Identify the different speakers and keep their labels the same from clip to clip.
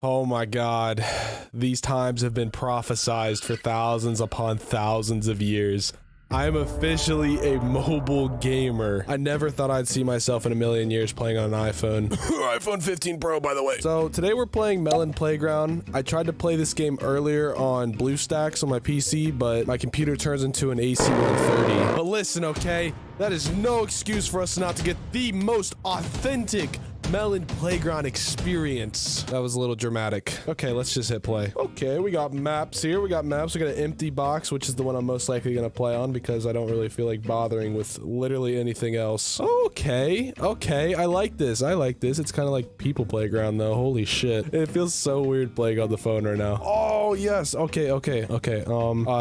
Speaker 1: Oh my god. These times have been prophesized for thousands upon thousands of years. I am officially a mobile gamer. I never thought I'd see myself in a million years playing on an iPhone. iPhone 15 Pro, by the way. So today we're playing Melon Playground. I tried to play this game earlier on BlueStacks on my PC, but my computer turns into an AC-130. But listen, okay? That is no excuse for us not to get the most authentic Melon Playground experience. That was a little dramatic. Okay, let's just hit play. Okay, we got maps here. We got an empty box, which is the one I'm most likely gonna play on because I don't really feel like bothering with literally anything else. Okay, I like this. It's kind of like People Playground though. Holy shit. It feels so weird playing on the phone right now. Oh, yes. Okay.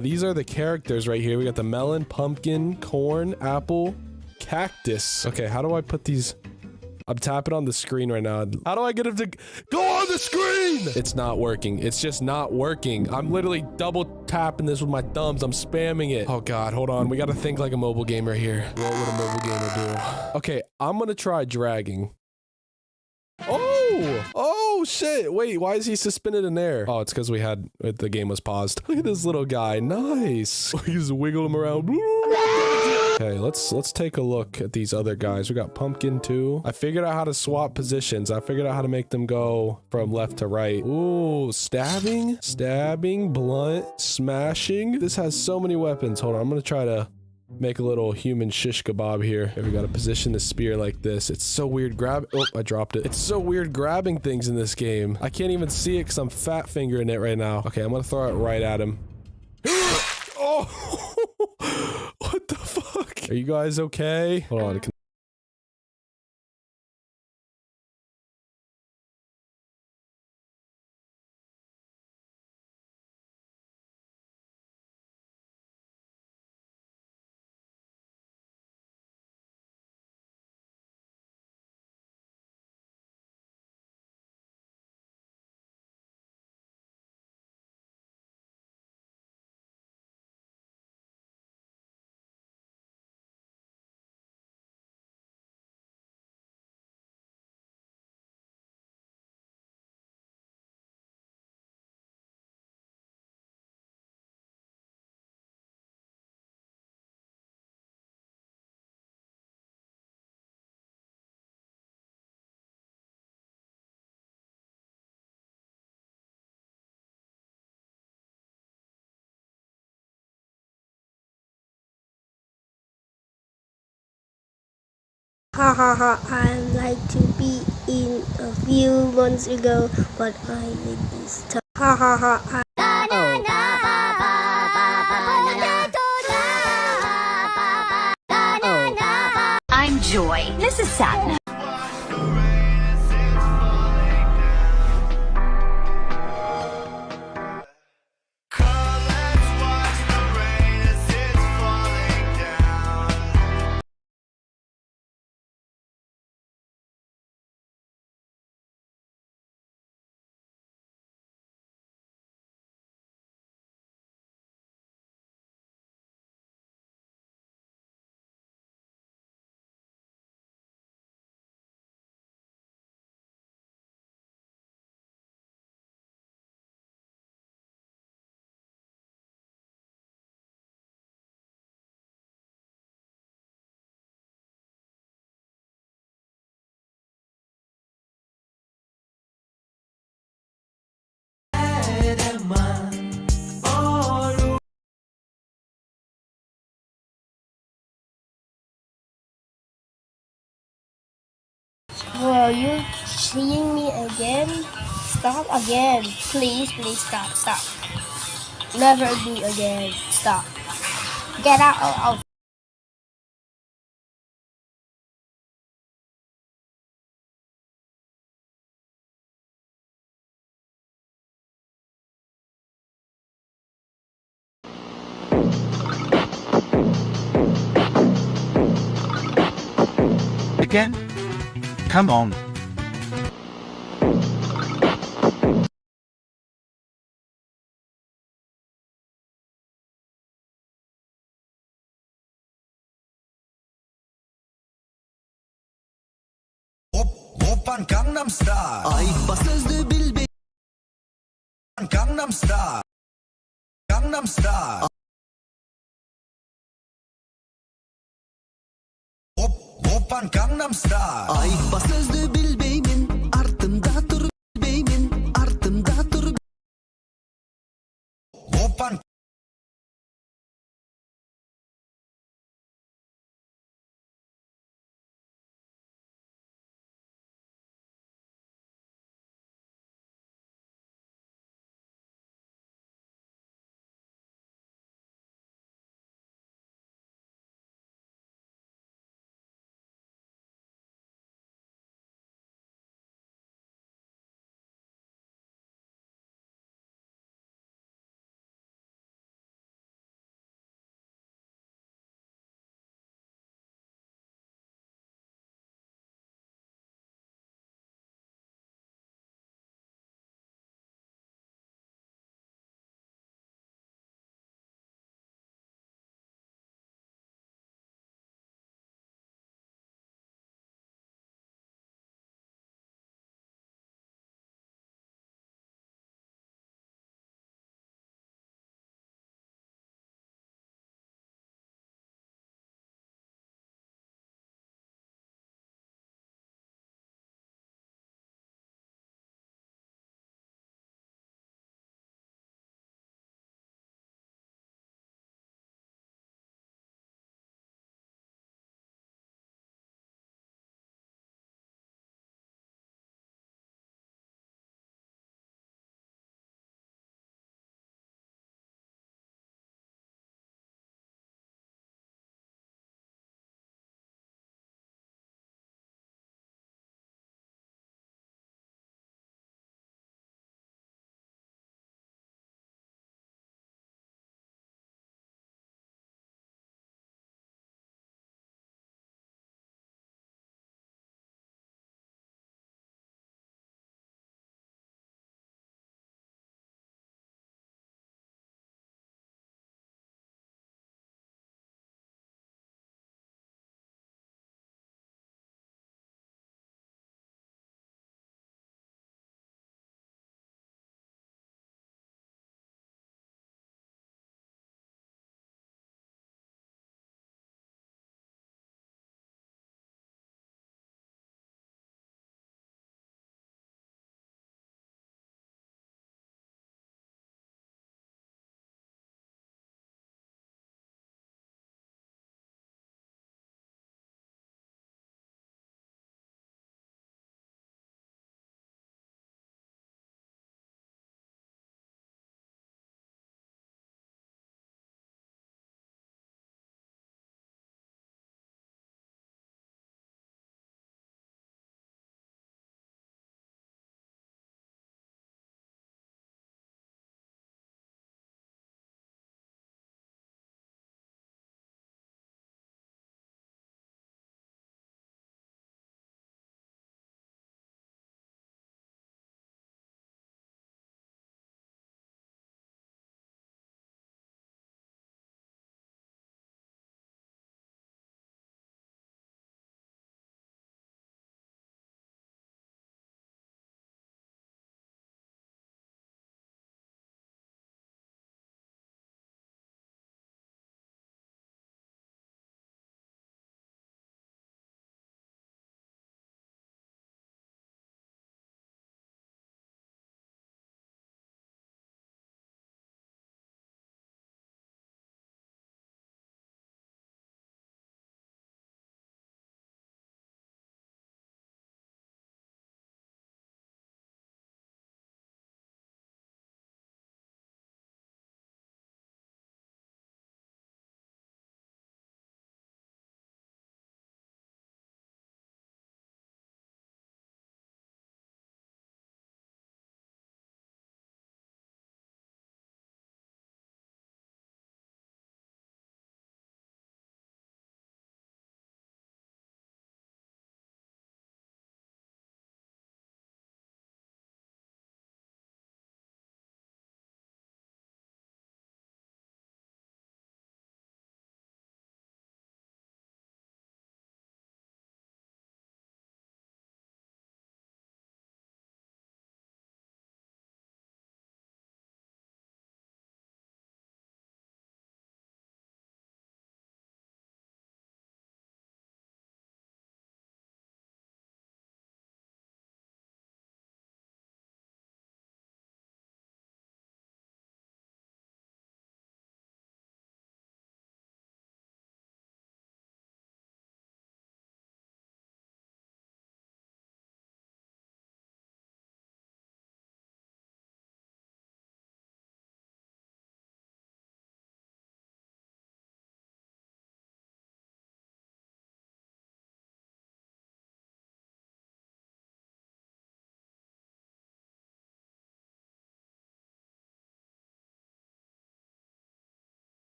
Speaker 1: These are the characters right here. We got the melon, pumpkin, corn, apple, cactus. Okay, how do I put these? I'm tapping on the screen right now. How do I get him to go on the screen? It's not working. It's just not working. I'm literally double tapping this with my thumbs. I'm spamming it. Oh god, hold on. We gotta think like a mobile gamer here. What would a mobile gamer do? Okay, I'm gonna try dragging. Oh shit. Wait, why is he suspended in air? Oh, it's because the game was paused. Look at this little guy. Nice. He's wiggling him around. Okay, let's take a look at these other guys. We got pumpkin too. I figured out how to swap positions. I figured out how to make them go from left to right. Ooh, stabbing, blunt, smashing. This has so many weapons. Hold on, I'm gonna try to make a little human shish kebab here. Okay, we gotta position the spear like this. It's so weird oh, I dropped it. It's so weird grabbing things in this game. I can't even see it because I'm fat fingering it right now. Okay, I'm gonna throw it right at him. Oh, what the fuck? Are you guys okay? Hold on.
Speaker 2: Ha ha ha, I'd like to be in a few months ago, but I need this time. Ha ha ha,
Speaker 3: I'm Joy. This is Sadness.
Speaker 2: Are you seeing me again? Stop again. Please stop. Never do again. Stop. Get out.
Speaker 4: Again? Come on.
Speaker 5: Oppan Gangnam Style. Ay bas sözlü bil Gangnam Style. Gangnam Style. Oppan Gangnam Style.
Speaker 6: Ay bas sözlü bilbeymin, ardımda dur bilbeymin, ardımda dur.
Speaker 5: Oppan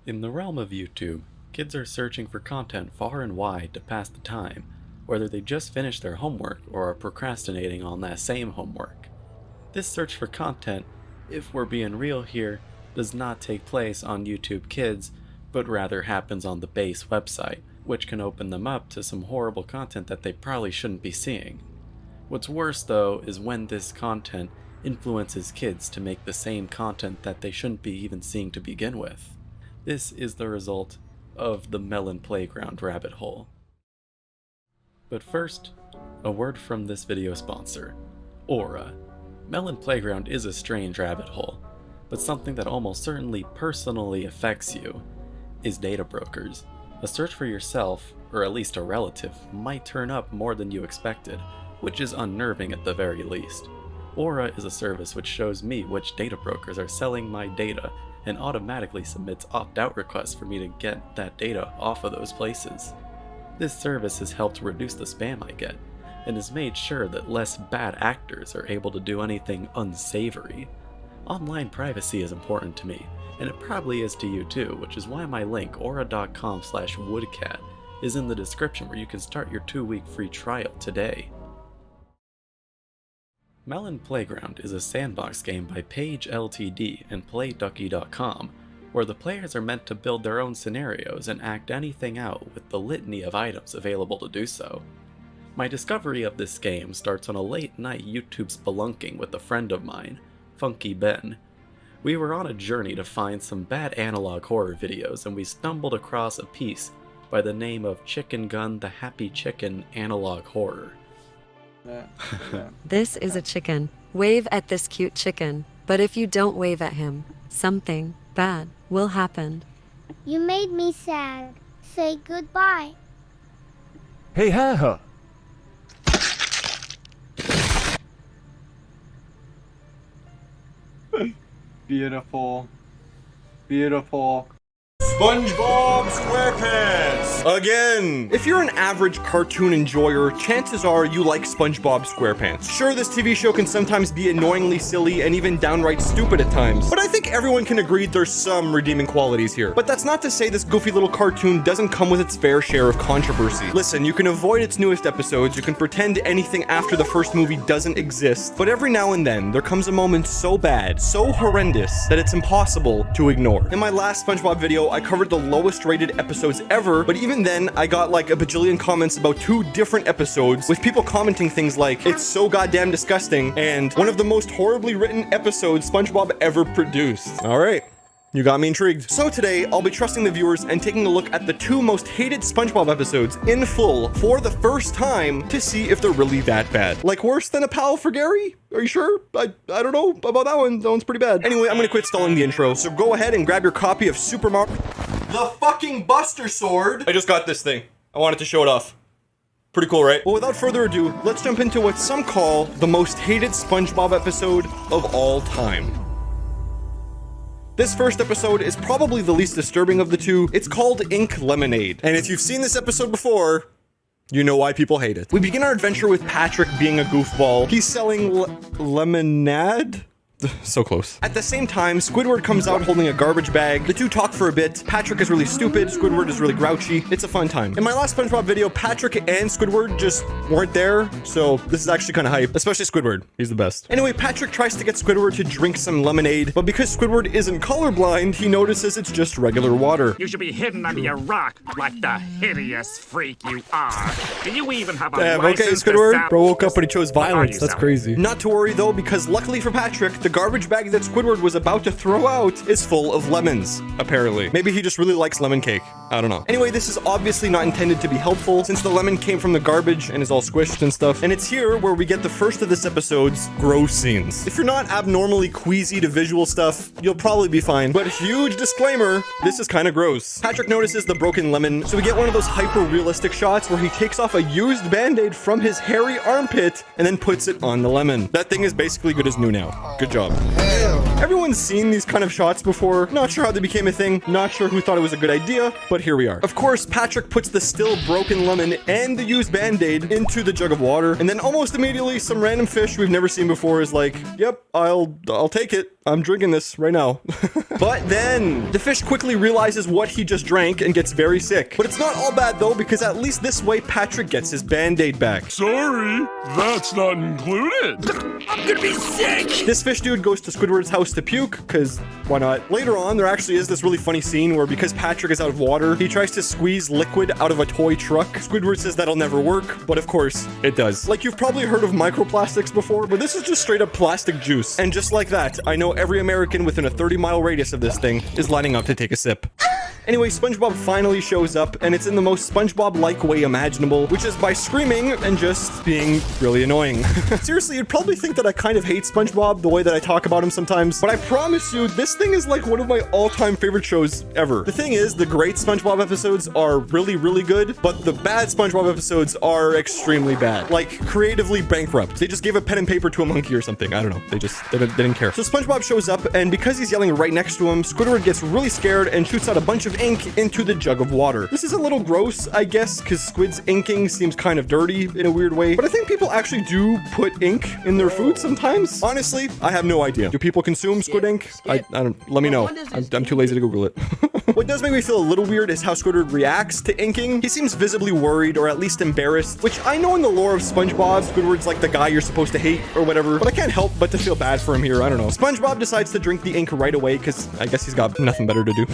Speaker 7: In the realm of YouTube, kids are searching for content far and wide to pass the time, whether they just finished their homework or are procrastinating on that same homework. This search for content, if we're being real here, does not take place on YouTube Kids, but rather happens on the base website, which can open them up to some horrible content that they probably shouldn't be seeing. What's worse though is when this content influences kids to make the same content that they shouldn't be even seeing to begin with. This is the result of the Melon Playground rabbit hole. But first, a word from this video sponsor, Aura. Melon Playground is a strange rabbit hole, but something that almost certainly personally affects you is data brokers. A search for yourself, or at least a relative, might turn up more than you expected, which is unnerving at the very least. Aura is a service which shows me which data brokers are selling my data and automatically submits opt-out requests for me to get that data off of those places. This service has helped reduce the spam I get, and has made sure that less bad actors are able to do anything unsavory. Online privacy is important to me, and it probably is to you too, which is why my link, aura.com/woodcat, is in the description where you can start your 2-week free trial today. Melon Playground is a sandbox game by Page Ltd and PlayDucky.com, where the players are meant to build their own scenarios and act anything out with the litany of items available to do so. My discovery of this game starts on a late night YouTube spelunking with a friend of mine, Funky Ben. We were on a journey to find some bad analog horror videos, and we stumbled across a piece by the name of Chicken Gun the Happy Chicken Analog Horror.
Speaker 8: This is a chicken. Wave at this cute chicken. But if you don't wave at him, something bad will happen.
Speaker 2: You made me sad. Say goodbye.
Speaker 4: Hey, ha.
Speaker 9: Beautiful. Beautiful.
Speaker 10: SpongeBob SquarePants! Again! If you're an average cartoon enjoyer, chances are you like SpongeBob SquarePants. Sure, this TV show can sometimes be annoyingly silly and even downright stupid at times, but I think everyone can agree there's some redeeming qualities here. But that's not to say this goofy little cartoon doesn't come with its fair share of controversy. Listen, you can avoid its newest episodes, you can pretend anything after the first movie doesn't exist, but every now and then, there comes a moment so bad, so horrendous, that it's impossible to ignore. In my last SpongeBob video, I covered the lowest rated episodes ever, but even then, I got like a bajillion comments about 2 different episodes, with people commenting things like, "It's so goddamn disgusting," and "One of the most horribly written episodes SpongeBob ever produced." Alright. You got me intrigued. So today, I'll be trusting the viewers and taking a look at the 2 most hated SpongeBob episodes in full for the first time to see if they're really that bad. Like worse than A Pal for Gary? Are you sure? I don't know about that one. That one's pretty bad. Anyway, I'm gonna quit stalling the intro, so go ahead and grab your copy of Super Mario... The fucking Buster Sword! I just got this thing. I wanted to show it off. Pretty cool, right? Well, without further ado, let's jump into what some call the most hated SpongeBob episode of all time. This first episode is probably the least disturbing of the 2. It's called Ink Lemonade. And if you've seen this episode before, you know why people hate it. We begin our adventure with Patrick being a goofball. He's selling lemonade? So close. At the same time, Squidward comes out holding a garbage bag. The 2 talk for a bit. Patrick is really stupid. Squidward is really grouchy. It's a fun time. In my last SpongeBob video, Patrick and Squidward just weren't there, so this is actually kind of hype, especially Squidward. He's the best. Anyway, Patrick tries to get Squidward to drink some lemonade, but because Squidward isn't colorblind, he notices it's just regular water.
Speaker 11: You should be hidden under your rock like the hideous freak you are. Do you even have a
Speaker 10: okay,
Speaker 11: license to
Speaker 10: Squidward.
Speaker 11: sell?
Speaker 10: Bro woke up but he chose violence. That's
Speaker 11: selling?
Speaker 10: crazy. Not to worry though, because luckily for Patrick, the garbage bag that Squidward was about to throw out is full of lemons, apparently. Maybe he just really likes lemon cake. I don't know. Anyway, this is obviously not intended to be helpful, since the lemon came from the garbage and is all squished and stuff. And it's here where we get the first of this episode's gross scenes. If you're not abnormally queasy to visual stuff, you'll probably be fine. But huge disclaimer, this is kind of gross. Patrick notices the broken lemon, so we get one of those hyper-realistic shots where he takes off a used band-aid from his hairy armpit and then puts it on the lemon. That thing is basically good as new now. Good job. Everyone's seen these kind of shots before. Not sure how they became a thing. Not sure who thought it was a good idea, but here we are. Of course, Patrick puts the still broken lemon and the used band-aid into the jug of water, and then almost immediately some random fish we've never seen before is like, "Yep, I'll take it. I'm drinking this right now. But then the fish quickly realizes what he just drank and gets very sick. But it's not all bad though, because at least this way Patrick gets his band-aid back.
Speaker 4: Sorry, that's not included.
Speaker 11: I'm gonna be sick!
Speaker 10: This fish dude goes to Squidward's house to puke, because why not? Later on, there actually is this really funny scene where because Patrick is out of water, he tries to squeeze liquid out of a toy truck. Squidward says that'll never work, but of course, it does. Like, you've probably heard of microplastics before, but this is just straight up plastic juice. And just like that, I know every American within a 30-mile radius of this thing is lining up to take a sip. Anyway, SpongeBob finally shows up, and it's in the most SpongeBob-like way imaginable, which is by screaming and just being really annoying. Seriously, you'd probably think that I kind of hate SpongeBob the way that I talk about him sometimes, but I promise you, this thing is like one of my all-time favorite shows ever. The thing is, the great SpongeBob episodes are really, really good, but the bad SpongeBob episodes are extremely bad. Like, creatively bankrupt. They just gave a pen and paper to a monkey or something. I don't know. They didn't care. So SpongeBob shows up, and because he's yelling right next to him, Squidward gets really scared and shoots out a bunch of ink into the jug of water. This is a little gross, I guess, because Squid's inking seems kind of dirty in a weird way, but I think people actually do put ink in their food sometimes. Honestly, I have no idea. Do people consume squid ink? I don't, let me know. I'm too lazy to Google it. What does make me feel a little weird is how Squidward reacts to inking. He seems visibly worried or at least embarrassed, which I know in the lore of SpongeBob, Squidward's like the guy you're supposed to hate or whatever, but I can't help but to feel bad for him here. I don't know. SpongeBob decides to drink the ink right away because I guess he's got nothing better to do.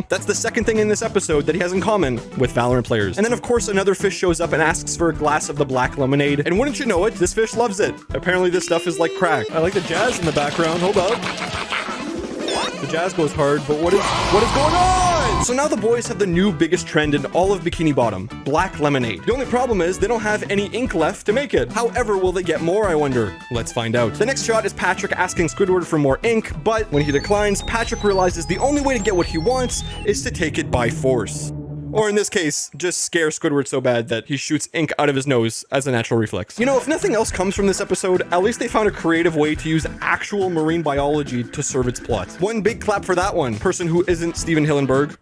Speaker 10: That's the second thing in this episode that he has in common with Valorant players. And then of course another fish shows up and asks for a glass of the black lemonade, and wouldn't you know it, this fish loves it. Apparently this stuff is like crack. I like the jazz in the background. Hold up. The jazz goes hard, but what is going on? So now the boys have the new biggest trend in all of Bikini Bottom, black lemonade. The only problem is they don't have any ink left to make it. However, will they get more, I wonder? Let's find out. The next shot is Patrick asking Squidward for more ink, but when he declines, Patrick realizes the only way to get what he wants is to take it by force. Or in this case, just scare Squidward so bad that he shoots ink out of his nose as a natural reflex. You know, if nothing else comes from this episode, at least they found a creative way to use actual marine biology to serve its plot. One big clap for that one, person who isn't Steven Hillenburg.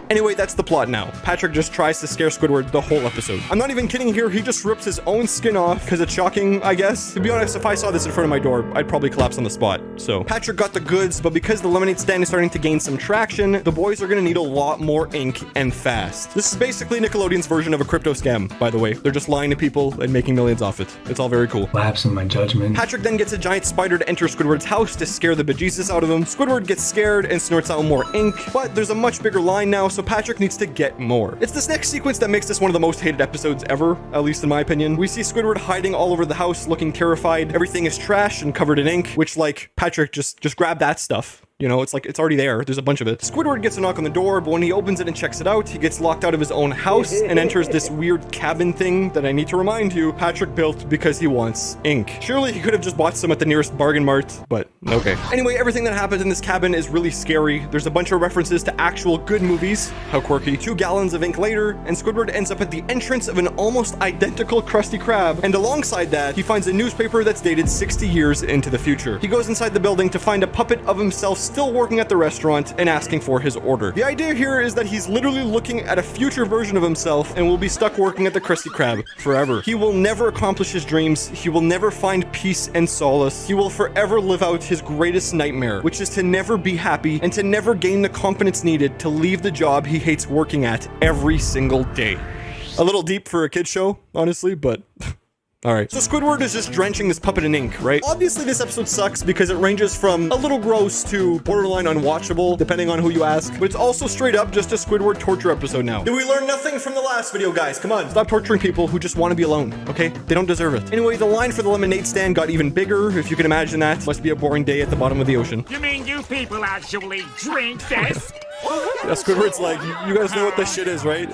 Speaker 10: Anyway, that's the plot now. Patrick just tries to scare Squidward the whole episode. I'm not even kidding here, he just rips his own skin off because it's shocking, I guess. To be honest, if I saw this in front of my door, I'd probably collapse on the spot. So Patrick got the goods, but because the lemonade stand is starting to gain some traction, the boys are gonna need a lot more ink and fast. This is basically Nickelodeon's version of a crypto scam, by the way. They're just lying to people and making millions off it. It's all very cool.
Speaker 12: Lapse in my judgment.
Speaker 10: Patrick then gets a giant spider to enter Squidward's house to scare the bejesus out of him. Squidward gets scared and snorts out more ink, but there's a much bigger line now, so Patrick needs to get more. It's this next sequence that makes this one of the most hated episodes ever, at least in my opinion. We see Squidward hiding all over the house, looking terrified. Everything is trash and covered in ink, which, like, Patrick just grab that stuff. You know, it's like, it's already there. There's a bunch of it. Squidward gets a knock on the door, but when he opens it and checks it out, he gets locked out of his own house and enters this weird cabin thing that I need to remind you, Patrick built because he wants ink. Surely he could have just bought some at the nearest bargain mart, but okay. Anyway, everything that happens in this cabin is really scary. There's a bunch of references to actual good movies. How quirky. 2 gallons of ink later, and Squidward ends up at the entrance of an almost identical Krusty Krab, and alongside that, he finds a newspaper that's dated 60 years into the future. He goes inside the building to find a puppet of himself still working at the restaurant and asking for his order. The idea here is that he's literally looking at a future version of himself and will be stuck working at the Krusty Krab forever. He will never accomplish his dreams. He will never find peace and solace. He will forever live out his greatest nightmare, which is to never be happy and to never gain the confidence needed to leave the job he hates working at every single day. A little deep for a kid's show, honestly, but alright. So Squidward is just drenching this puppet in ink, right? Obviously this episode sucks because it ranges from a little gross to borderline unwatchable, depending on who you ask. But it's also straight up just a Squidward torture episode now. Did we learn nothing from the last video, guys? Come on, stop torturing people who just want to be alone, okay? They don't deserve it. Anyway, the line for the lemonade stand got even bigger, if you can imagine that. Must be a boring day at the bottom of the ocean.
Speaker 11: You mean you people actually drink this?
Speaker 10: Yeah, Squidward's like, you guys know what this shit is, right?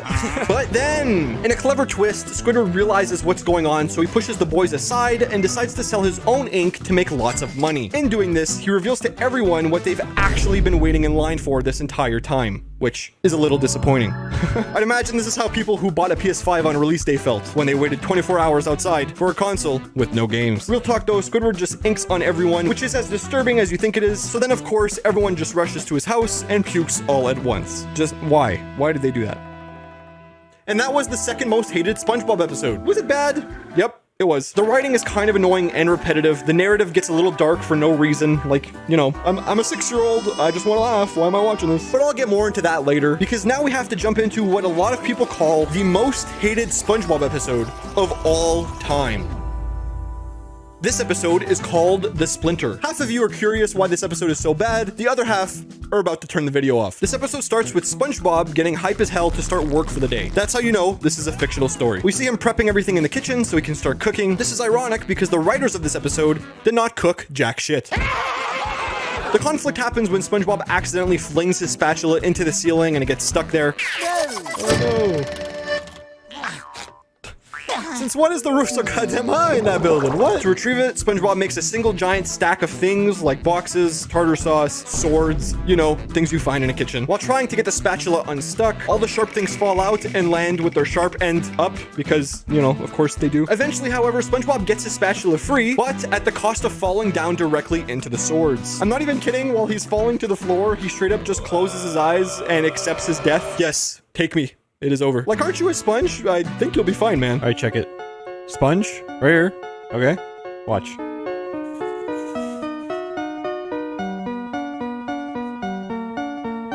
Speaker 10: But then, in a clever twist, Squidward realizes what's going on, so he pushes the boys aside and decides to sell his own ink to make lots of money. In doing this, he reveals to everyone what they've actually been waiting in line for this entire time, which is a little disappointing. I'd imagine this is how people who bought a PS5 on release day felt when they waited 24 hours outside for a console with no games. Real talk though, Squidward just inks on everyone, which is as disturbing as you think it is. So then of course, everyone just rushes to his house and pukes all at once. Just why? Why did they do that? And that was the second most hated SpongeBob episode. Was it bad? Yep. It was. The writing is kind of annoying and repetitive. The narrative gets a little dark for no reason. Like, you know, I'm a 6-year-old. I just want to laugh. Why am I watching this? But I'll get more into that later, because now we have to jump into what a lot of people call the most hated SpongeBob episode of all time. This episode is called The Splinter. Half of you are curious why this episode is so bad. The other half are about to turn the video off. This episode starts with SpongeBob getting hype as hell to start work for the day. That's how you know this is a fictional story. We see him prepping everything in the kitchen so he can start cooking. This is ironic because the writers of this episode did not cook jack shit. The conflict happens when SpongeBob accidentally flings his spatula into the ceiling and it gets stuck there. Oh no. Since when is the roof so goddamn high in that building? What? To retrieve it, SpongeBob makes a single giant stack of things like boxes, tartar sauce, swords, you know, things you find in a kitchen. While trying to get the spatula unstuck, all the sharp things fall out and land with their sharp end up because, you know, of course they do. Eventually, however, SpongeBob gets his spatula free, but at the cost of falling down directly into the swords. I'm not even kidding. While he's falling to the floor, he straight up just closes his eyes and accepts his death. Yes, take me. It is over. Like, aren't you a sponge? I think you'll be fine, man. All right, check it. Sponge? Right here. Okay. Watch.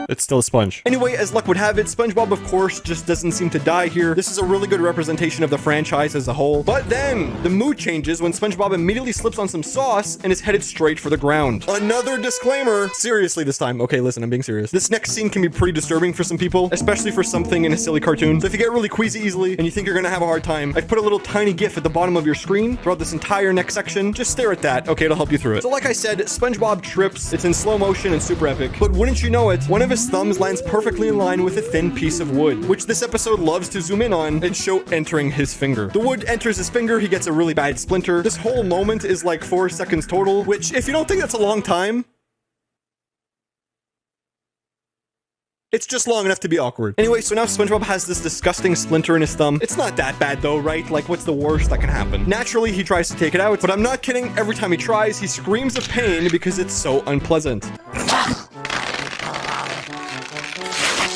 Speaker 10: It's still a sponge. Anyway, as luck would have it, SpongeBob, of course, just doesn't seem to die here. This is a really good representation of the franchise as a whole. But then, the mood changes when SpongeBob immediately slips on some sauce and is headed straight for the ground. Another disclaimer. Seriously this time. Okay, listen, I'm being serious. This next scene can be pretty disturbing for some people, especially for something in a silly cartoon. So if you get really queasy easily and you think you're gonna have a hard time, I've put a little tiny GIF at the bottom of your screen throughout this entire next section. Just stare at that. Okay, it'll help you through it. So like I said, SpongeBob trips. It's in slow motion and super epic. But wouldn't you know it, one of his thumbs lands perfectly in line with a thin piece of wood, which this episode loves to zoom in on and show entering his finger. The wood enters his finger, he gets a really bad splinter. This whole moment is like 4 seconds total, which if you don't think that's a long time, it's just long enough to be awkward. Anyway, so now SpongeBob has this disgusting splinter in his thumb. It's not that bad though, right? Like, what's the worst that can happen? Naturally, he tries to take it out, but I'm not kidding. Every time he tries, he screams of pain because it's so unpleasant.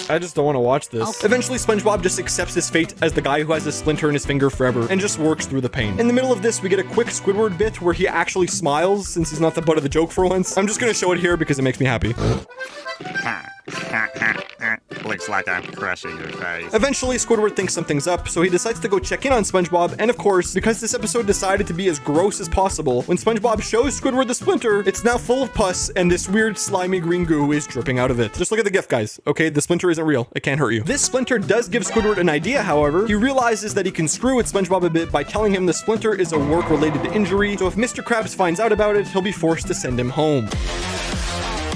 Speaker 10: I just don't want to watch this. Okay. Eventually, SpongeBob just accepts his fate as the guy who has a splinter in his finger forever and just works through the pain. In the middle of this, we get a quick Squidward bit where he actually smiles since he's not the butt of the joke for once. I'm just going to show it here because it makes me happy.
Speaker 11: Looks like I'm crushing your face.
Speaker 10: Eventually, Squidward thinks something's up, so he decides to go check in on SpongeBob, and of course, because this episode decided to be as gross as possible, when SpongeBob shows Squidward the splinter, it's now full of pus, and this weird slimy green goo is dripping out of it. Just look at the GIF, guys. Okay, the splinter isn't real. It can't hurt you. This splinter does give Squidward an idea, however. He realizes that he can screw with SpongeBob a bit by telling him the splinter is a work-related injury, so if Mr. Krabs finds out about it, he'll be forced to send him home.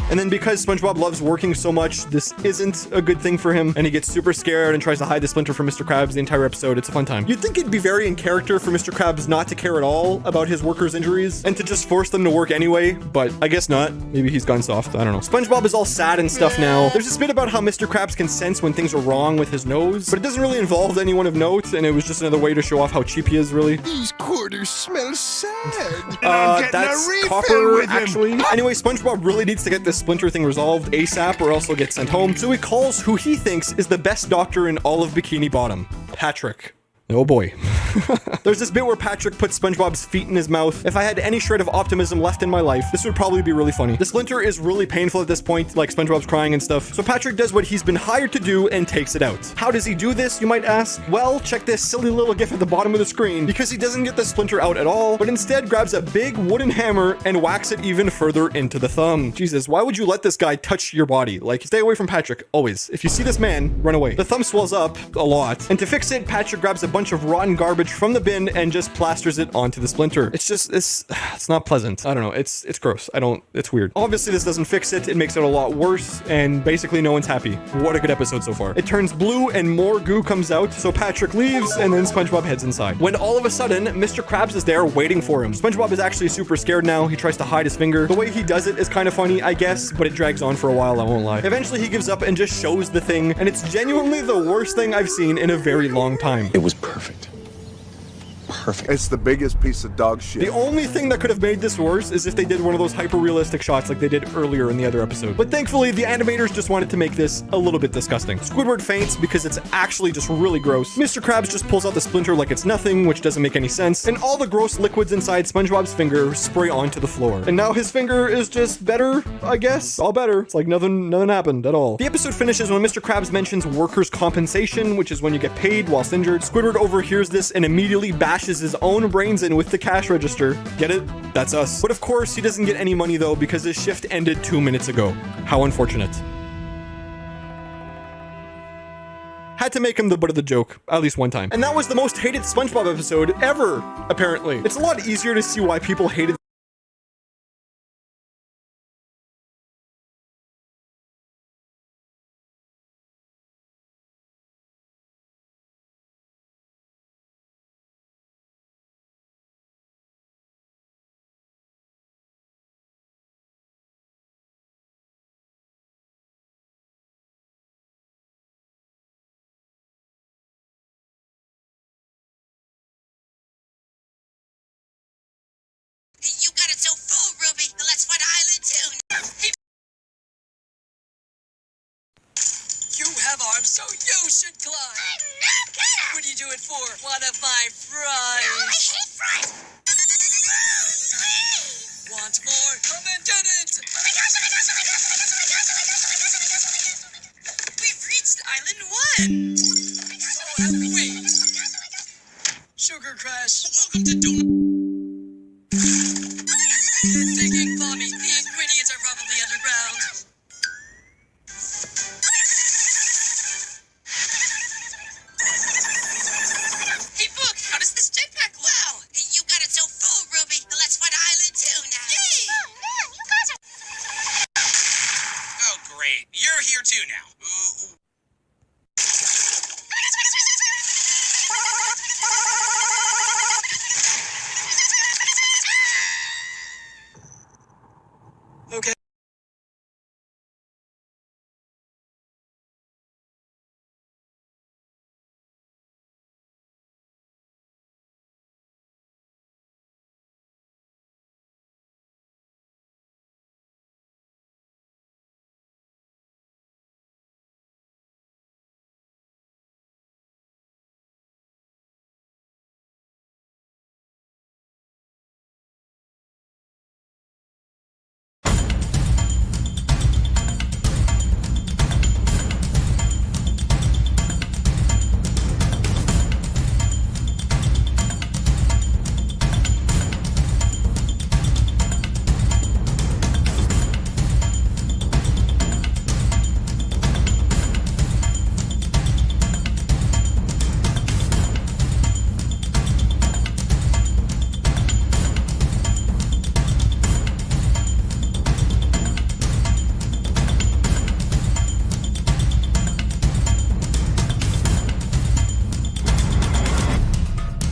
Speaker 10: And then because SpongeBob loves working so much, this isn't a good thing for him, and he gets super scared and tries to hide the splinter from Mr. Krabs the entire episode. It's a fun time. You'd think it'd be very in character for Mr. Krabs not to care at all about his workers' injuries and to just force them to work anyway, but I guess not. Maybe he's gone soft. I don't know. SpongeBob is all sad and stuff now. There's this bit about how Mr. Krabs can sense when things are wrong with his nose, but it doesn't really involve anyone of note, and it was just another way to show off how cheap he is, really.
Speaker 12: These quarters smell sad.
Speaker 10: That's copper, actually. Anyway, SpongeBob really needs to get this splinter thing resolved ASAP or else he'll get sent home. So he calls who he thinks is the best doctor in all of Bikini Bottom, Patrick. Oh boy. There's this bit where Patrick puts SpongeBob's feet in his mouth. If I had any shred of optimism left in my life, this would probably be really funny. The splinter is really painful at this point, like SpongeBob's crying and stuff. So Patrick does what he's been hired to do and takes it out. How does he do this, you might ask? Well, check this silly little GIF at the bottom of the screen, because he doesn't get the splinter out at all, but instead grabs a big wooden hammer and whacks it even further into the thumb. Jesus, why would you let this guy touch your body? Like, stay away from Patrick, always. If you see this man, run away. The thumb swells up a lot, and to fix it, Patrick grabs a bunch of rotten garbage from the bin and just plasters it onto the splinter. It's just, it's not pleasant. I don't know. It's gross. It's weird. Obviously, this doesn't fix it. It makes it a lot worse, and basically no one's happy. What a good episode so far. It turns blue and more goo comes out, so Patrick leaves, and then SpongeBob heads inside. When all of a sudden, Mr. Krabs is there waiting for him. SpongeBob is actually super scared now. He tries to hide his finger. The way he does it is kind of funny, I guess, but it drags on for a while, I won't lie. Eventually, he gives up and just shows the thing, and it's genuinely the worst thing I've seen in a very long time.
Speaker 12: It was perfect. perfect. It's the biggest piece of dog shit.
Speaker 10: The only thing that could have made this worse is if they did one of those hyper-realistic shots like they did earlier in the other episode. But thankfully, the animators just wanted to make this a little bit disgusting. Squidward faints because it's actually just really gross. Mr. Krabs just pulls out the splinter like it's nothing, which doesn't make any sense. And all the gross liquids inside SpongeBob's finger spray onto the floor. And now his finger is just better, I guess. All better. It's like nothing happened at all. The episode finishes when Mr. Krabs mentions workers' compensation, which is when you get paid whilst injured. Squidward overhears this and immediately bashes his own brains in with the cash register. Get it? That's us. But of course, he doesn't get any money though because his shift ended 2 minutes ago. How unfortunate. Had to make him the butt of the joke, at least one time. And that was the most hated SpongeBob episode ever, apparently. It's a lot easier to see why people hated
Speaker 13: You got it so full, Ruby. Let's find Island 2. You have arms, so you should climb. I'm not gonna. What do you do it for? One of my fries. No, I hate fries. Want more? Come and get it. Oh my gosh, oh my gosh, oh my gosh, oh my gosh, oh my gosh, oh my gosh, oh my gosh, oh my gosh, oh my gosh. We've reached Island 1. So have we. Sugar Crash. Welcome to Donut. You're digging for me. The ingredients are probably underground. Hey, Book, how does this jetpack look? Wow, you got it so full, Ruby. Let's find Island 2 now. Yay! Oh, man, you guys are... Oh, great. You're here too now. Ooh. Okay.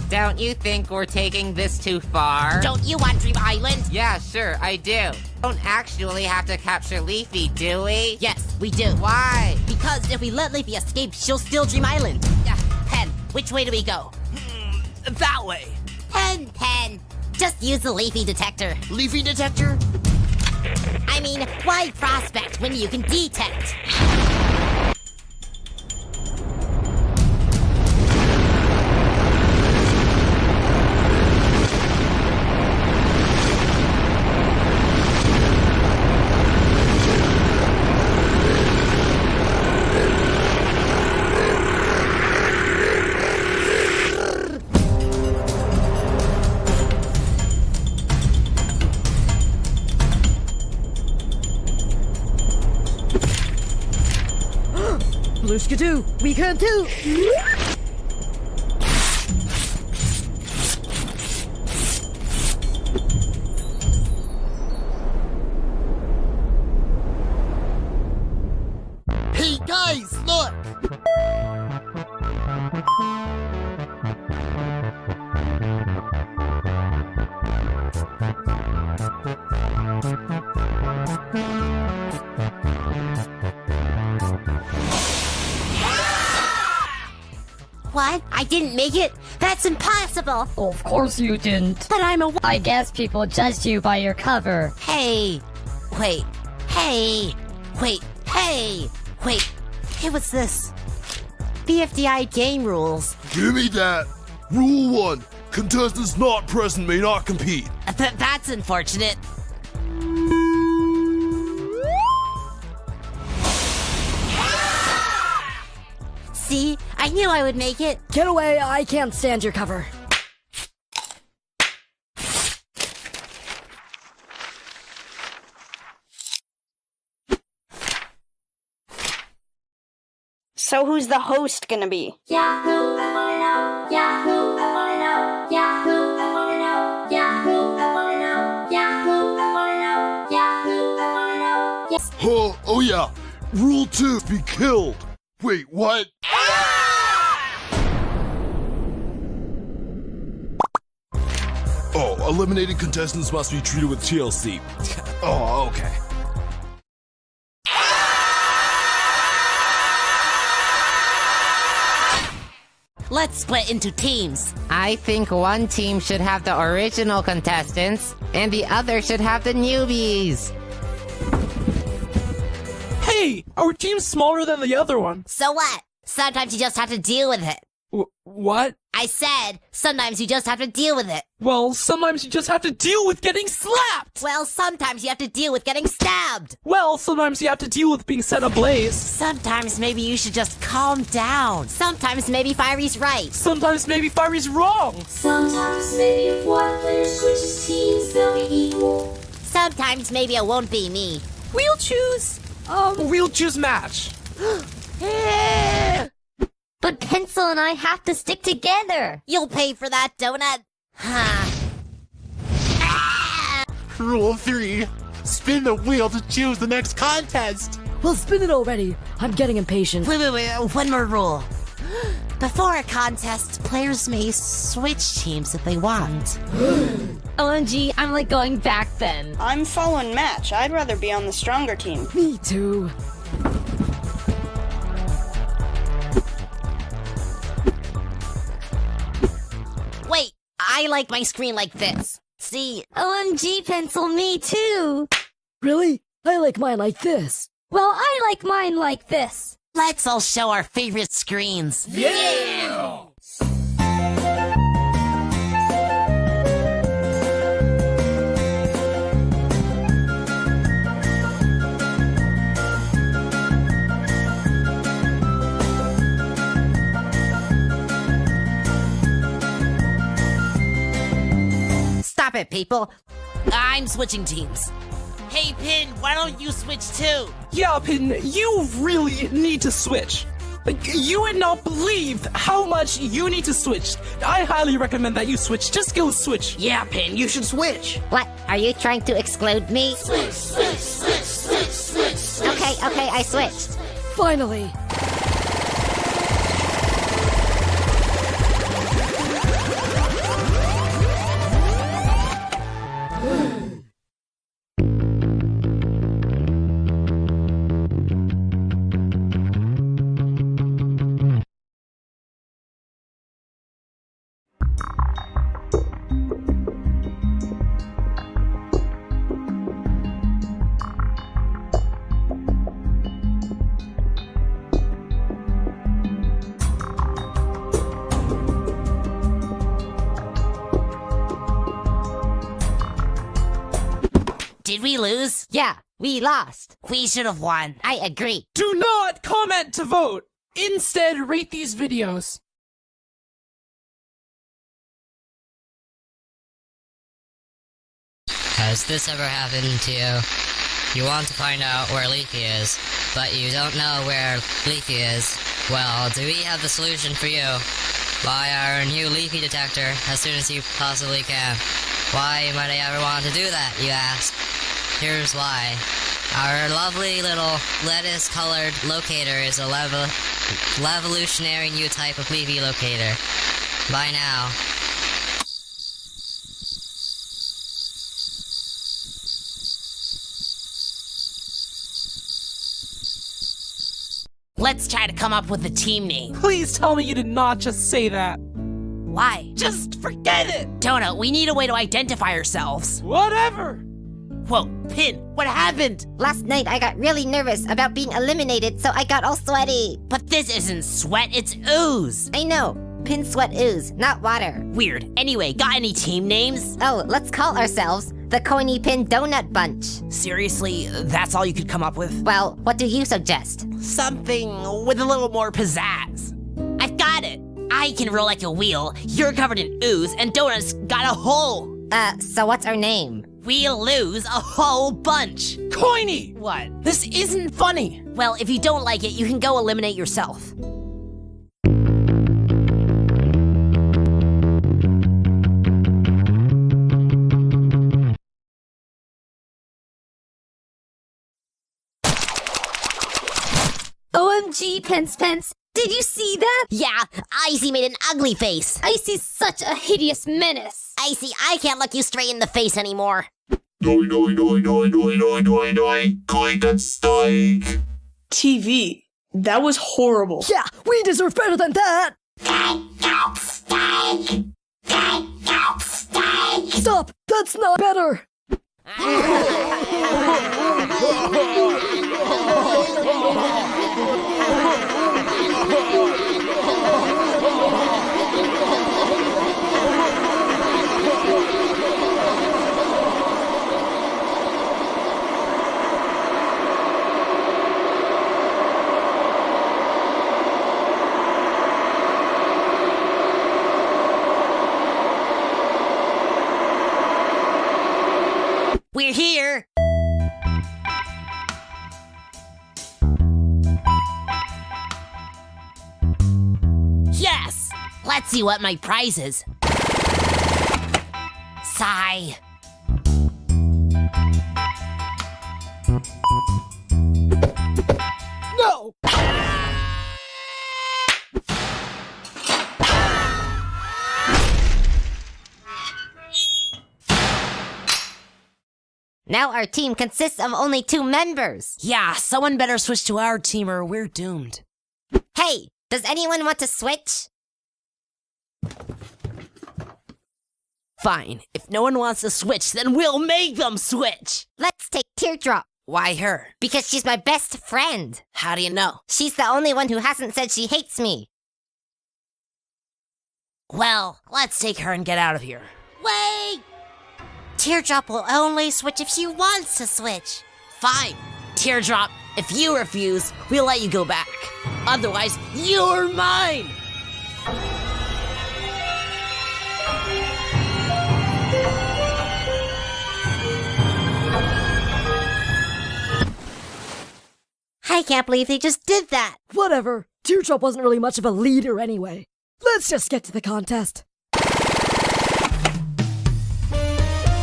Speaker 14: Don't you think we're taking this too far?
Speaker 13: Don't you want Dream Island?
Speaker 14: Yeah, sure, I do. Don't actually have to capture Leafy, do we?
Speaker 13: Yes, we do.
Speaker 14: Why?
Speaker 13: Because if we let Leafy escape, she'll steal Dream Island. Pen, which way do we go?
Speaker 14: That way.
Speaker 13: Pen. Just use the Leafy detector.
Speaker 14: Leafy detector?
Speaker 13: I mean, why prospect when you can detect?
Speaker 14: Blue Skidoo, we can too!
Speaker 12: Hey guys, look!
Speaker 3: What? I didn't make it? That's impossible!
Speaker 15: Of course you didn't.
Speaker 3: But I'm a...
Speaker 15: I guess people judged you by your cover.
Speaker 3: Hey! Wait. Hey! Wait. Hey! Wait. Hey, what's this? BFDI game rules.
Speaker 12: Give me that. Rule 1. Contestants not present may not compete.
Speaker 3: That's unfortunate. See? I knew I would make it.
Speaker 15: Get away, I can't stand your cover.
Speaker 16: So who's the host gonna be?
Speaker 17: Yahoo, I wanna know. Yahoo, I wanna know. Yahoo, I wanna know. Yahoo, I wanna know. Yahoo, I wanna know. Yahoo, I wanna know. Yes.
Speaker 12: Oh yeah. Rule 2. Be killed. Wait, what? Oh, eliminated contestants must be treated with TLC. Oh, okay.
Speaker 3: Let's split into teams.
Speaker 14: I think one team should have the original contestants, and the other should have the newbies.
Speaker 18: Hey, our team's smaller than the other one.
Speaker 3: So what? Sometimes you just have to deal with it.
Speaker 18: What?
Speaker 3: I said, sometimes you just have to deal with it.
Speaker 18: Well, sometimes you just have to deal with getting slapped.
Speaker 3: Well, sometimes you have to deal with getting stabbed.
Speaker 18: Well, sometimes you have to deal with being set ablaze.
Speaker 3: Sometimes maybe you should just calm down. Sometimes maybe Firey's right.
Speaker 18: Sometimes maybe Firey's wrong.
Speaker 17: Sometimes maybe if one player switches teams, they'll be equal.
Speaker 3: Sometimes maybe it won't be me.
Speaker 18: We'll choose match.
Speaker 15: But Pencil and I have to stick together.
Speaker 3: You'll pay for that donut.
Speaker 11: Rule 3. Spin the wheel to choose the next contest.
Speaker 15: Well, spin it already. I'm getting impatient.
Speaker 3: Wait. One more rule. Before a contest, players may switch teams if they want.
Speaker 15: OMG, I'm like going back then.
Speaker 16: I'm following Match. I'd rather be on the stronger team.
Speaker 15: Me too.
Speaker 3: Wait, I like my screen like this. See?
Speaker 15: OMG, Pencil, me too. Really? I like mine like this. Well, I like mine like this.
Speaker 3: Let's all show our favorite screens.
Speaker 18: Yeah!
Speaker 3: Stop it, people. I'm switching teams. Hey, Pin, why don't you switch too?
Speaker 18: Yeah, Pin, you really need to switch. You would not believe how much you need to switch. I highly recommend that you switch. Just go switch.
Speaker 19: Yeah, Pin, you should switch.
Speaker 3: What? Are you trying to exclude me?
Speaker 17: Switch.
Speaker 3: Okay, I switched.
Speaker 15: Finally.
Speaker 3: Did we lose?
Speaker 14: Yeah, we lost.
Speaker 3: We should have won. I agree.
Speaker 18: Do not comment to vote. Instead, rate these videos.
Speaker 20: Has this ever happened to you? You want to find out where Leafy is, but you don't know where Leafy is. Well, do we have the solution for you? Buy our new Leafy detector as soon as you possibly can. Why might I ever want to do that, you ask? Here's why. Our lovely little lettuce-colored locator is a revolutionary new type of Leafy locator. Buy now.
Speaker 3: Let's try to come up with a team name.
Speaker 18: Please tell me you did not just say that.
Speaker 3: Why?
Speaker 18: Just forget it!
Speaker 3: Donut, we need a way to identify ourselves.
Speaker 18: Whatever!
Speaker 3: Whoa, Pin, what happened?
Speaker 14: Last night I got really nervous about being eliminated, so I got all sweaty.
Speaker 3: But this isn't sweat, it's ooze.
Speaker 14: I know. Pin sweat ooze, not water.
Speaker 3: Weird. Anyway, got any team names?
Speaker 14: Oh, let's call ourselves the Coiny Pin Donut Bunch.
Speaker 3: Seriously, that's all you could come up with?
Speaker 14: Well, what do you suggest?
Speaker 3: Something with a little more pizzazz. I've got it. I can roll like a wheel, you're covered in ooze, and Donut's got a hole.
Speaker 14: So what's our name?
Speaker 3: We'll lose a whole bunch.
Speaker 18: Coiny!
Speaker 3: What?
Speaker 18: This isn't funny.
Speaker 3: Well, if you don't like it, you can go eliminate yourself.
Speaker 15: OMG, Pence. Did you see that?
Speaker 3: Yeah, Icy made an ugly face.
Speaker 15: Icy's such a hideous menace.
Speaker 3: Icy, I can't look you straight in the face anymore.
Speaker 16: TV, that was horrible.
Speaker 15: Yeah, we deserve better than that. Stop! That's not better.
Speaker 3: We're here. Yes! Let's see what my prize is. Sigh.
Speaker 15: No!
Speaker 14: Now our team consists of only 2 members.
Speaker 3: Yeah, someone better switch to our team or we're doomed.
Speaker 14: Hey, does anyone want to switch?
Speaker 3: Fine. If no one wants to switch, then we'll make them switch.
Speaker 14: Let's take Teardrop.
Speaker 3: Why her?
Speaker 14: Because she's my best friend.
Speaker 3: How do you know?
Speaker 14: She's the only one who hasn't said she hates me.
Speaker 3: Well, let's take her and get out of here.
Speaker 14: Wait! Teardrop will only switch if she wants to switch.
Speaker 3: Fine. Teardrop, if you refuse, we'll let you go back. Otherwise, you're mine!
Speaker 14: I can't believe they just did that.
Speaker 15: Whatever. Teardrop wasn't really much of a leader anyway. Let's just get to the contest.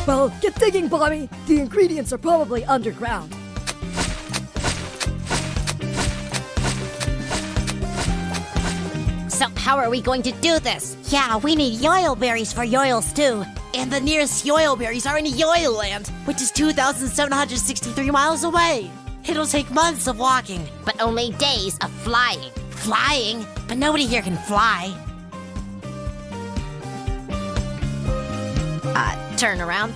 Speaker 15: Well, get digging, Bommy. The ingredients are probably underground.
Speaker 14: So how are we going to do this? Yeah, we need yoil berries for yoil stew.
Speaker 3: And the nearest yoil berries are in Yoil Land, which is 2,763 miles away. It'll take months of walking.
Speaker 14: But only days of flying.
Speaker 3: Flying? But nobody here can fly.
Speaker 14: Turn around.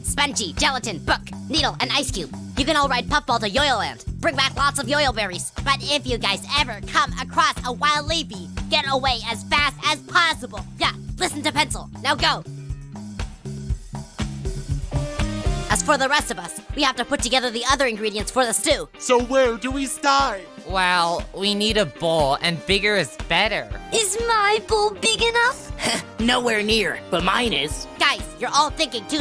Speaker 14: Spongy, gelatin, book, needle, and ice cube. You can all ride Puffball to Yoil Land. Bring back lots of yoil berries. But if you guys ever come across a wild leafy, get away as fast as possible. Yeah, listen to Pencil. Now go. As for the rest of us, we have to put together the other ingredients for the stew.
Speaker 12: So where do we start?
Speaker 20: Well, we need a bowl, and bigger is better.
Speaker 15: Is my bowl big enough?
Speaker 3: Nowhere near, but mine is.
Speaker 14: Guys, you're all thinking too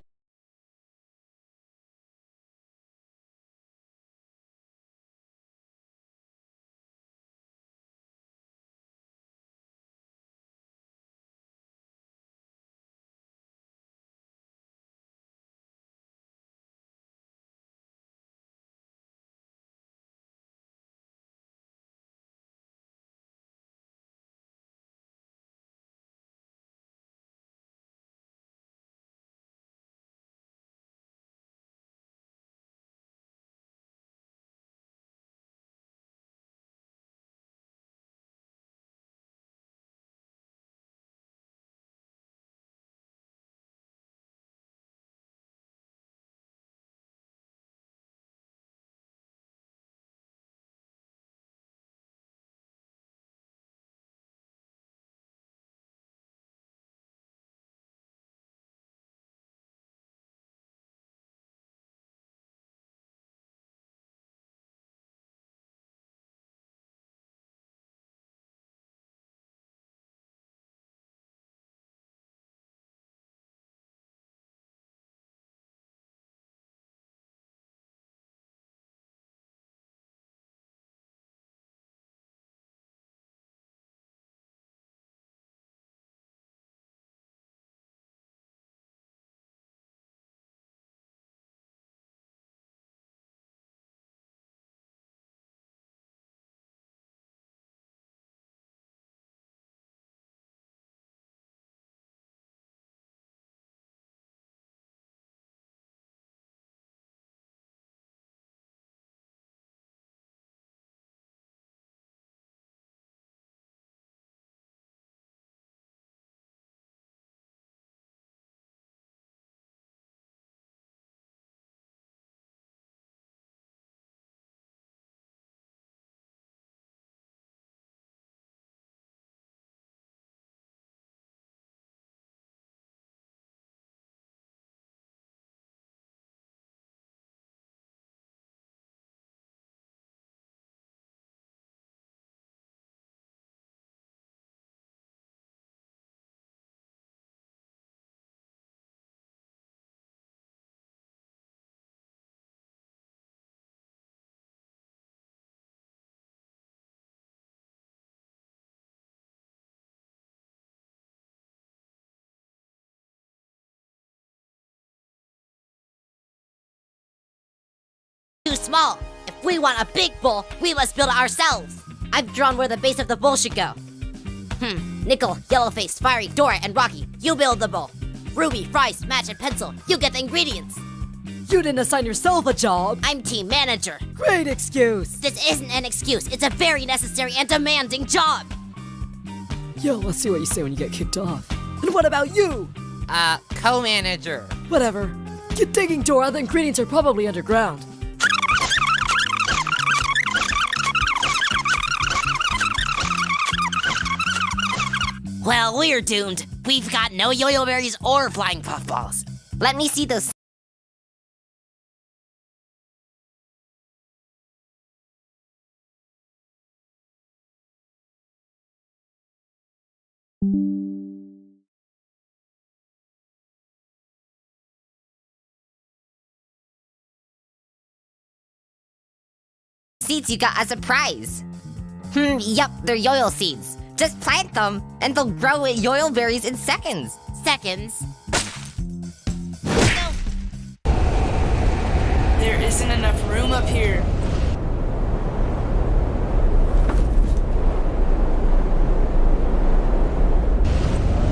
Speaker 14: too small. If we want a big bowl, we must build it ourselves. I've drawn where the base of the bowl should go. Nickel, Yellowface, Fiery, Dora, and Rocky, you build the bowl. Ruby, Fries, Match, and Pencil, you get the ingredients.
Speaker 15: You didn't assign yourself a job.
Speaker 14: I'm team manager.
Speaker 15: Great excuse.
Speaker 14: This isn't an excuse. It's a very necessary and demanding job.
Speaker 15: Yo, let's see what you say when you get kicked off. And what about you?
Speaker 3: Co-manager.
Speaker 15: Whatever. Get digging, Dora. The ingredients are probably underground.
Speaker 14: Well, we're doomed. We've got no yo-yo berries or flying puffballs. Let me see those.
Speaker 3: Seeds you got as a prize. Yup, they're yo-yo seeds. Just plant them, and they'll grow yo-yo berries in seconds.
Speaker 14: Seconds?
Speaker 16: There isn't enough room up here.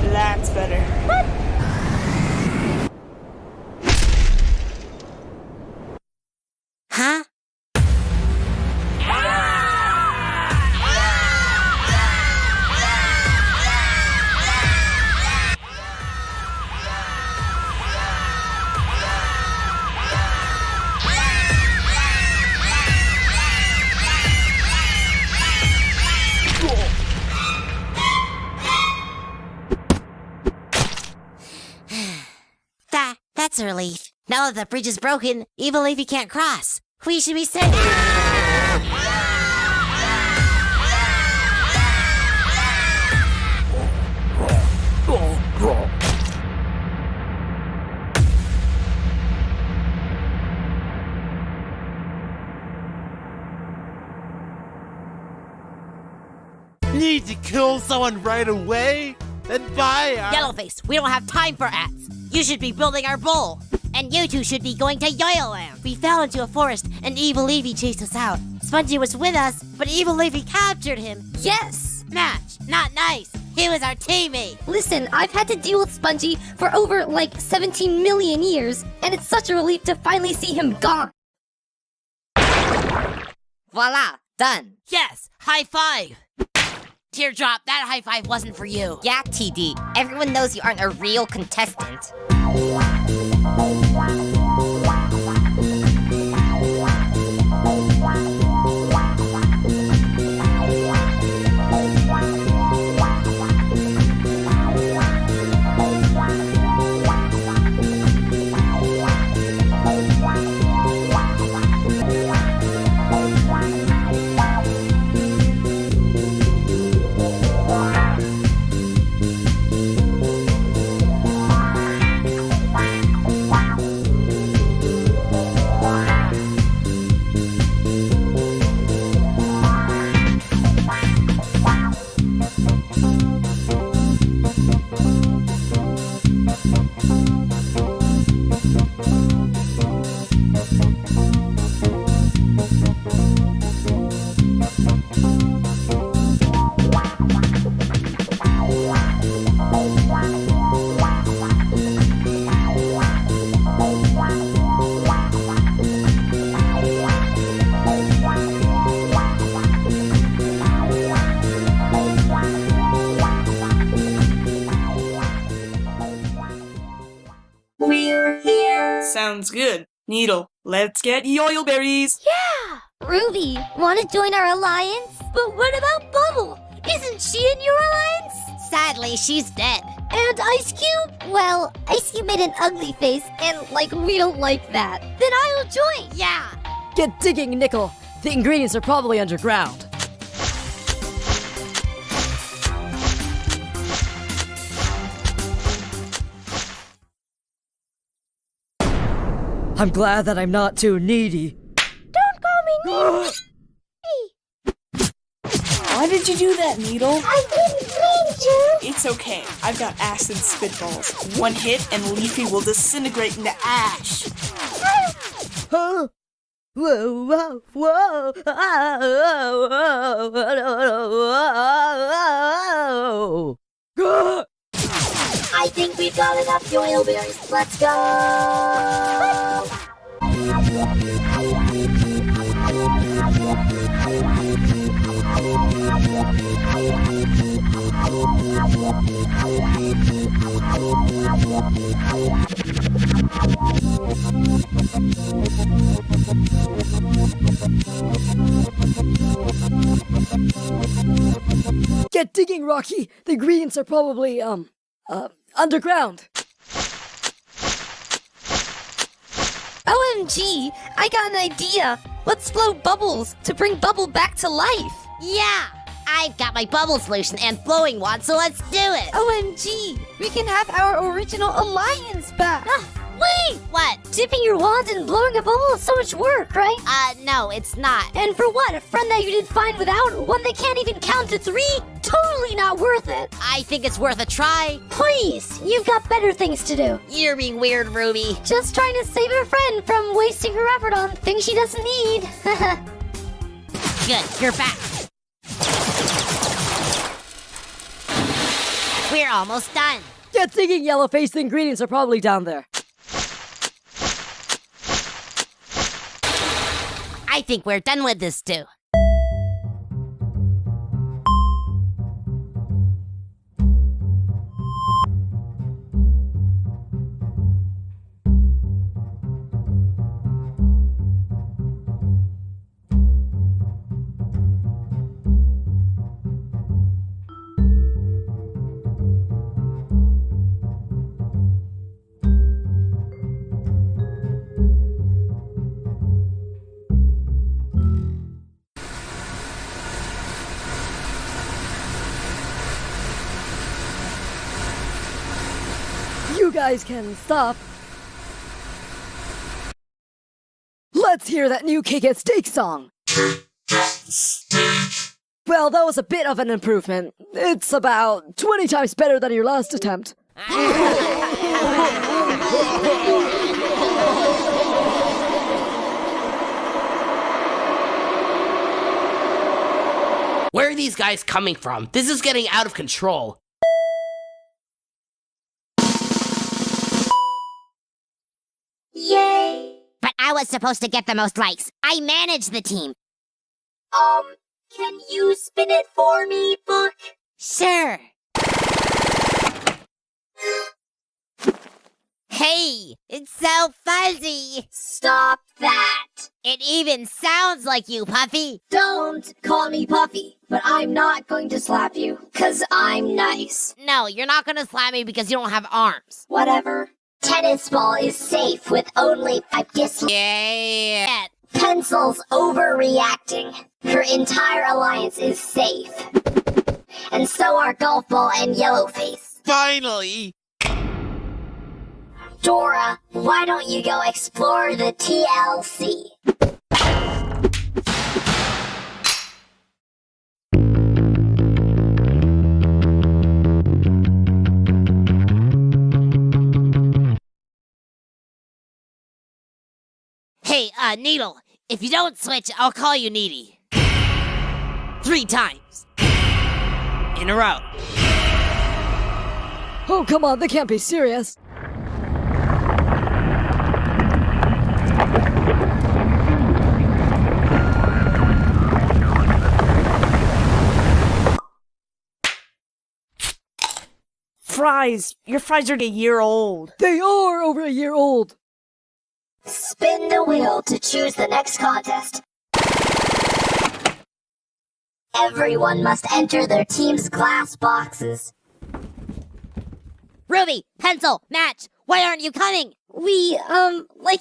Speaker 16: That's better.
Speaker 14: Huh? That's a relief. Now that the bridge is broken, Evil Leafy can't cross. We should be safe.
Speaker 21: Need to kill someone right away? Then buy our...
Speaker 14: Yellowface, we don't have time for ads. You should be building our bowl. And you two should be going to Yo-Yo Land. We fell into a forest and Evil Leafy chased us out. Spongy was with us, but Evil Leafy captured him.
Speaker 15: Yes!
Speaker 14: Match, not nice. He was our teammate.
Speaker 15: Listen, I've had to deal with Spongy for over, 17 million years, and it's such a relief to finally see him gone.
Speaker 3: Voila, done.
Speaker 14: Yes, high five. Teardrop, that high five wasn't for you.
Speaker 3: Yeah, TD. Everyone knows you aren't a real contestant.
Speaker 16: We're here. Sounds good. Needle, let's get yo-yo berries.
Speaker 15: Yeah! Ruby, want to join our alliance? But what about Bubble? Isn't she in your alliance?
Speaker 14: Sadly, she's dead.
Speaker 15: And Ice Cube? Well, Ice Cube made an ugly face, and, we don't like that. Then I'll join.
Speaker 14: Yeah.
Speaker 15: Get digging, Nickel. The ingredients are probably underground. I'm glad that I'm not too needy.
Speaker 2: Don't call me needy.
Speaker 16: Why did you do that, Needle?
Speaker 2: I didn't mean to.
Speaker 16: It's okay. I've got acid spitballs. One hit and Leafy will disintegrate into ash.
Speaker 15: Huh? Whoa, whoa, whoa, whoa.
Speaker 17: I think we've got enough yoil berries. Let's go!
Speaker 15: Get digging, Rocky. The ingredients are probably, underground.
Speaker 1: OMG, I got an idea. Let's blow bubbles to bring Bubble back to life.
Speaker 14: Yeah, I've got my bubble solution and flowing wand, so let's do it.
Speaker 1: OMG, we can have our original alliance back.
Speaker 14: Wait, what?
Speaker 15: Dipping your wand and blowing a bubble is so much work, right?
Speaker 14: No, it's not.
Speaker 15: And for what? A friend that you did fine without? One that can't even count to 3? Totally not worth it.
Speaker 14: I think it's worth a try.
Speaker 15: Please, you've got better things to do.
Speaker 14: You're being weird, Ruby.
Speaker 15: Just trying to save a friend from wasting her effort on things she doesn't need.
Speaker 14: Good, you're back. We're almost done.
Speaker 15: Get digging, Yellowface. The ingredients are probably down there.
Speaker 14: I think we're done with this too.
Speaker 15: You guys can stop. Let's hear that new Cake and Steak song. Well, that was a bit of an improvement. It's about 20 times better than your last attempt.
Speaker 21: Where are these guys coming from? This is getting out of control.
Speaker 17: Yay!
Speaker 14: But I was supposed to get the most likes. I managed the team.
Speaker 17: Can you spin it for me, Book?
Speaker 14: Sure. Hey, it's so fuzzy.
Speaker 17: Stop that!
Speaker 14: It even sounds like you, Puffy.
Speaker 17: Don't call me Puffy, but I'm not going to slap you, 'cause I'm nice.
Speaker 14: No, you're not gonna slap me because you don't have arms.
Speaker 17: Whatever. Tennis ball is safe with only 5 dislikes.
Speaker 14: Yeah.
Speaker 17: Pencil's overreacting. Her entire alliance is safe. And so are Golf Ball and Yellowface.
Speaker 21: Finally!
Speaker 17: Dora, why don't you go explore the TLC?
Speaker 14: Hey, Needle, if you don't switch, I'll call you Needy. 3 times. In a row.
Speaker 15: Oh, come on, they can't be serious.
Speaker 16: Fries! Your fries are a year old.
Speaker 15: They are over a year old.
Speaker 17: Spin the wheel to choose the next contest. Everyone must enter their team's glass boxes.
Speaker 14: Ruby, Pencil, Match, why aren't you coming?
Speaker 1: We,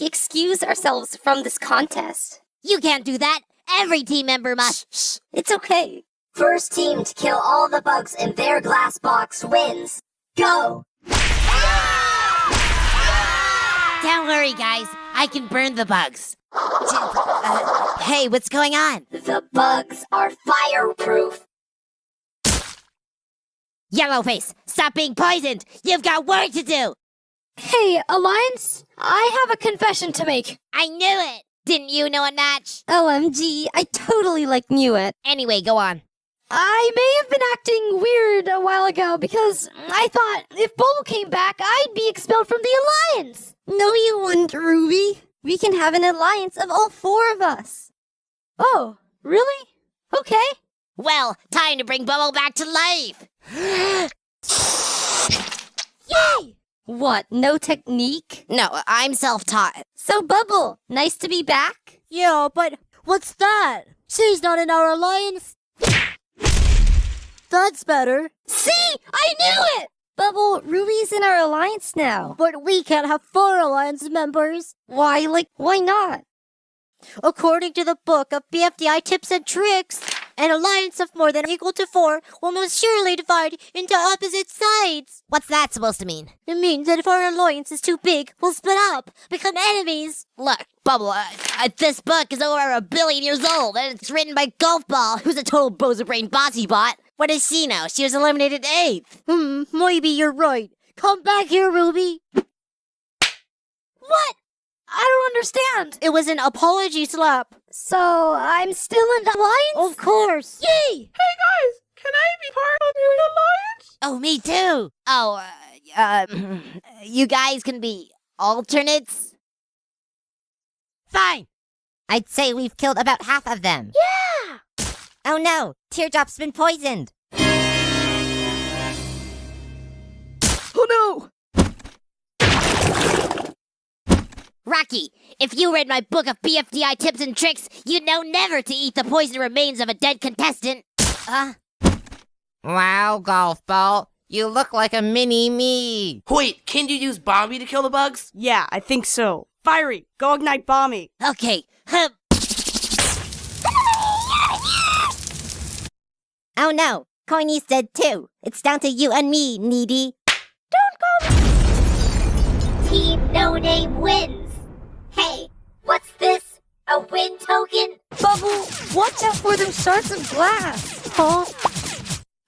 Speaker 1: excuse ourselves from this contest.
Speaker 14: You can't do that. Every team member must.
Speaker 1: Shh. It's okay.
Speaker 17: First team to kill all the bugs in their glass box wins. Go!
Speaker 14: Don't worry, guys. I can burn the bugs. Hey, what's going on?
Speaker 17: The bugs are fireproof.
Speaker 14: Yellowface, stop being poisoned. You've got work to do.
Speaker 15: Hey, Alliance, I have a confession to make.
Speaker 14: I knew it. Didn't you know it, Natch?
Speaker 1: OMG, I totally knew it.
Speaker 14: Anyway, go on.
Speaker 15: I may have been acting weird a while ago because I thought if Bubble came back, I'd be expelled from the alliance.
Speaker 1: No, you wouldn't, Ruby. We can have an alliance of all 4 of us.
Speaker 15: Oh, really? Okay.
Speaker 14: Well, time to bring Bubble back to life.
Speaker 1: Yay! What, no technique?
Speaker 14: No, I'm self-taught.
Speaker 1: So, Bubble, nice to be back.
Speaker 15: Yeah, but what's that? She's not in our alliance. That's better.
Speaker 1: See? I knew it! Bubble, Ruby's in our alliance now.
Speaker 15: But we can't have 4 alliance members.
Speaker 1: Why? Why not?
Speaker 15: According to the book of BFDI tips and tricks, an alliance of more than or equal to 4 will most surely divide into opposite sides.
Speaker 14: What's that supposed to mean?
Speaker 15: It means that if our alliance is too big, we'll split up, become enemies.
Speaker 14: Look, Bubble, this book is over 1 billion years old, and it's written by Golfball, who's a total bozo-brain bossy bot. What does she know? She was eliminated 8th.
Speaker 15: Maybe you're right. Come back here, Ruby.
Speaker 1: What? I don't understand.
Speaker 15: It was an apology slap.
Speaker 1: So, I'm still in the alliance?
Speaker 15: Of course.
Speaker 1: Yay!
Speaker 16: Hey guys, can I be part of your alliance?
Speaker 14: Oh, me too. Oh, you guys can be alternates? Fine. I'd say we've killed about half of them.
Speaker 1: Yeah!
Speaker 14: Oh no, Teardrop's been poisoned.
Speaker 15: Oh no!
Speaker 14: Rocky, if you read my book of BFDI tips and tricks, you'd know never to eat the poisoned remains of a dead contestant.
Speaker 20: Wow, Golf Ball. You look like a mini-me.
Speaker 19: Wait, can you use Bombi to kill the bugs?
Speaker 16: Yeah, I think so. Fiery, go ignite Bombi.
Speaker 14: Okay. Oh no, Coiny's dead too. It's down to you and me, Needy.
Speaker 1: Don't call me.
Speaker 17: Team No Name wins. Hey, what's this? A win token?
Speaker 1: Bubble, watch out for those shards of glass. Huh?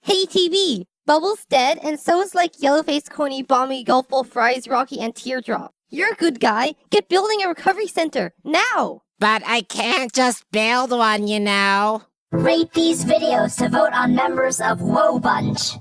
Speaker 1: Hey, TV. Bubble's dead, and so is Yellowface, Coney, Bombi, Gulfball, Fries, Rocky, and Teardrop. You're a good guy. Get building a recovery center, now!
Speaker 20: But I can't just build one, you know.
Speaker 17: Rate these videos to vote on members of Woe Bunch.